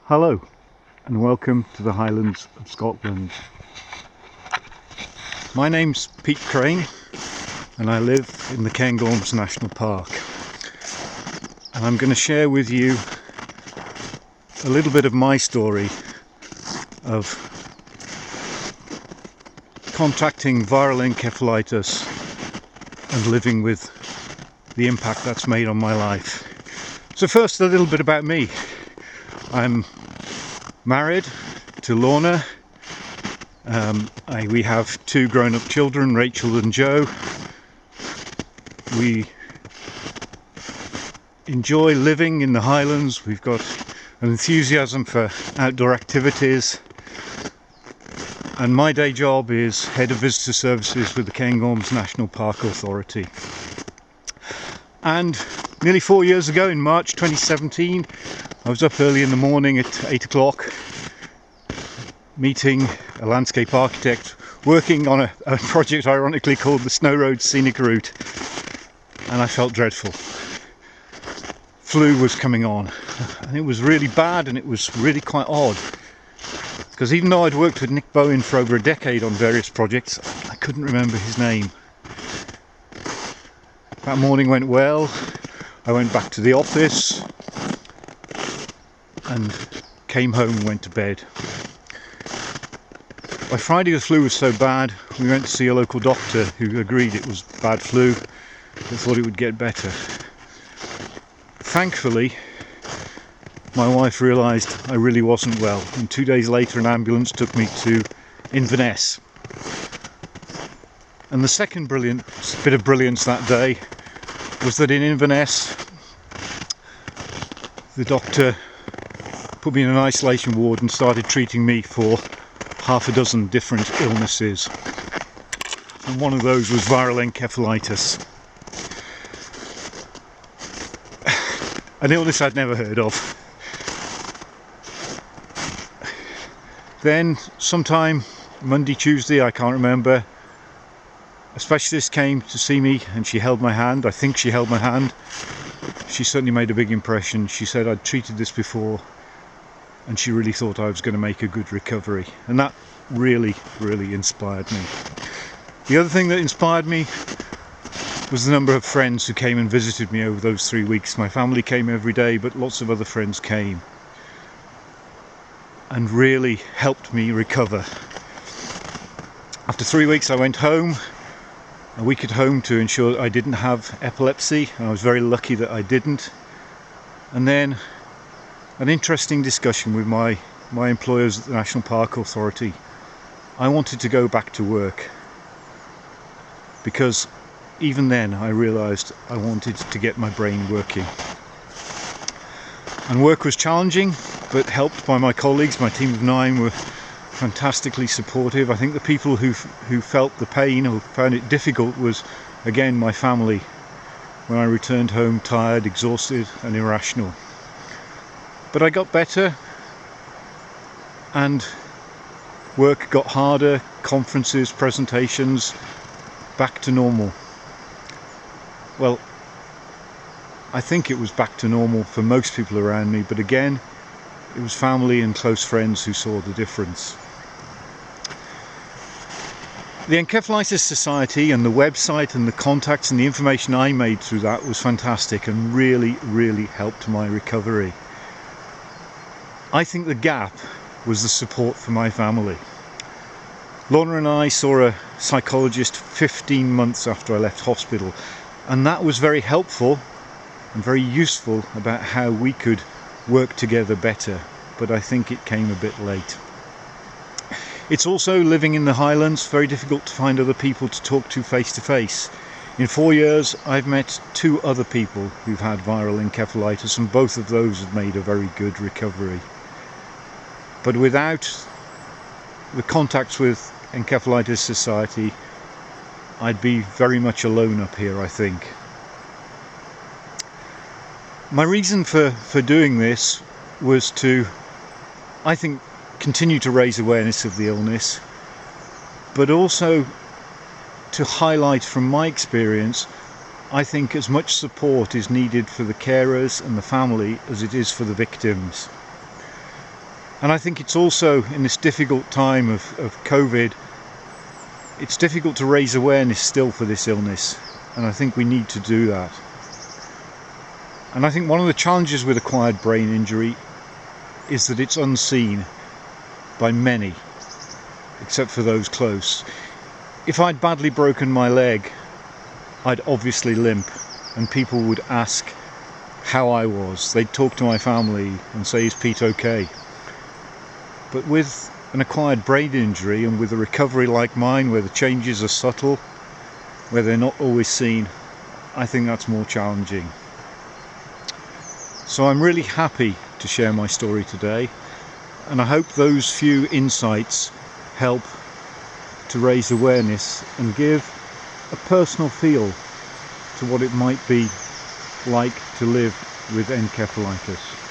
Hello and welcome to the Highlands of Scotland. My name's Pete Crane and I live in the Cairngorms National Park, and I'm going to share with you a little bit of my story of contracting viral encephalitis and living with the impact that's made on my life. So first, a little bit about me. I'm married to Lorna. We have two grown-up children, Rachel and Joe. We enjoy living in the Highlands. We've got an enthusiasm for outdoor activities, and my day job is Head of Visitor Services with the Cairngorms National Park Authority. And nearly 4 years ago, in March 2017, I was up early in the morning at 8 o'clock meeting a landscape architect working on a project ironically called the Snow Road Scenic Route, and I felt dreadful. Flu was coming on and it was really bad, and it was really quite odd because even though I'd worked with Nick Bowen for over a decade on various projects, I couldn't remember his name. That morning went well. I went back to the office and came home and went to bed. By Friday the flu was so bad, we went to see a local doctor who agreed it was bad flu, but thought it would get better. Thankfully, my wife realised I really wasn't well, and 2 days later an ambulance took me to Inverness. And the second bit of brilliance that day was that in Inverness the doctor put me in an isolation ward and started treating me for half a dozen different illnesses, and one of those was viral encephalitis, an illness I'd never heard of. Then sometime Monday, Tuesday, I can't remember, a specialist came to see me and she held my hand. I think she held my hand. She certainly made a big impression. She said I'd treated this before and she really thought I was going to make a good recovery, and that really inspired me. The other thing that inspired me was the number of friends who came and visited me over those 3 weeks. My family came every day, but lots of other friends came and really helped me recover. After 3 weeks I went home, a week at home to ensure I didn't have epilepsy, and I was very lucky that I didn't. And then an interesting discussion with my employers at the National Park Authority. I wanted to go back to work because even then I realised I wanted to get my brain working. And work was challenging, but helped by my colleagues. My team of 9 were fantastically supportive. I think the people who felt the pain or found it difficult was, again, my family, when I returned home tired, exhausted and irrational. But I got better and work got harder, conferences, presentations, back to normal. Well, I think it was back to normal for most people around me, but again, it was family and close friends who saw the difference. The Encephalitis Society and the website and the contacts and the information I made through that was fantastic and really helped my recovery. I think the gap was the support for my family. Lorna and I saw a psychologist 15 months after I left hospital, and that was very helpful and very useful about how we could work together better, but I think it came a bit late. It's also, living in the Highlands, very difficult to find other people to talk to face to face. In 4 years I've met 2 other people who've had viral encephalitis, and both of those have made a very good recovery. But without the contacts with Encephalitis Society, I'd be very much alone up here, I think. My reason for doing this was to, I think, continue to raise awareness of the illness, but also to highlight from my experience, I think as much support is needed for the carers and the family as it is for the victims. And I think it's also, in this difficult time of COVID, it's difficult to raise awareness still for this illness, and I think we need to do that. And I think one of the challenges with acquired brain injury is that it's unseen by many, except for those close. If I'd badly broken my leg, I'd obviously limp, and people would ask how I was. They'd talk to my family and say, "Is Pete okay?" But with an acquired brain injury, and with a recovery like mine, where the changes are subtle, where they're not always seen, I think that's more challenging. So I'm really happy to share my story today, and I hope those few insights help to raise awareness and give a personal feel to what it might be like to live with encephalitis.